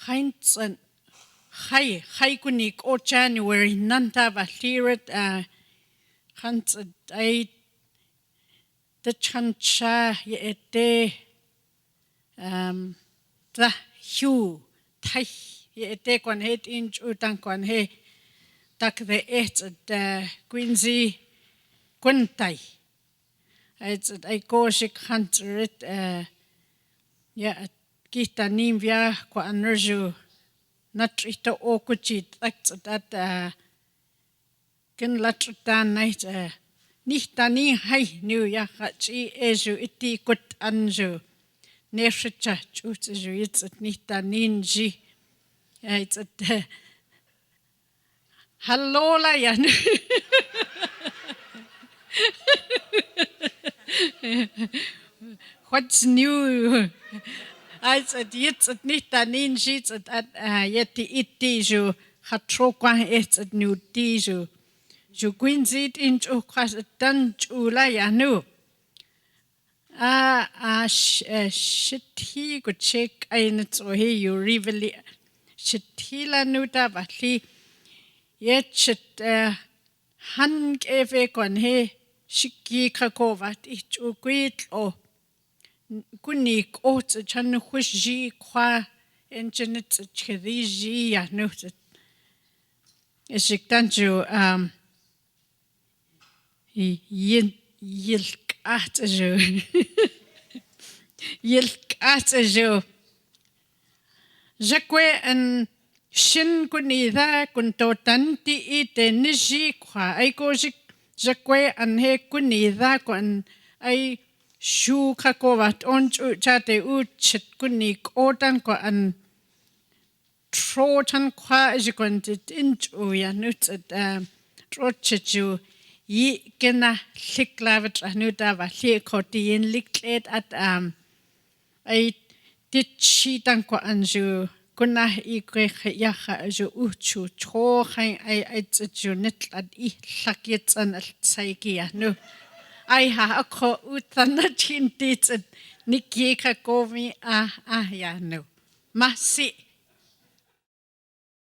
Hansen Hai kunik o January nanta valirat Hansen I the chancha yete the hue tai yete kwan het inch utang kwan he tak the et the Quincy Quintai it's I go shik hunter yeah kita nim via kwa anerju not ito o kuchit that ken latrutan night nicht ni hai nu ya chi eju iti kut anju nescha chut ju it's nicht ninji it's hallo la ya what's new I said jetzt nicht danin sieht jetzt iti ju hatro kwa it's new ju Gwich'in sieht in ju kwas dan chula ya nu Tsiigehtchic eine so he you really shitila nu da vali jetzt han eve kon he shiki kakovat ich uquit o kunik o chan khushi kwa engineet chiriji ya no ishiktanju yilkatju jakwe an shin kunida kuntotanti ite nishi kwa ai ko jakwe an he kunida kon ai shu kakovat onchu chate uchit kunik otan ko an trotan kwa jikontit inchu ya nut trochichu yi kena liklavet anuta va likotin liklet at ai tichitan ko anju kuna ikwe ya ju uchu cho hai ai chu net at I lakit an alsaiki ya nu I ha ko utana chintit nikika komi ya no masi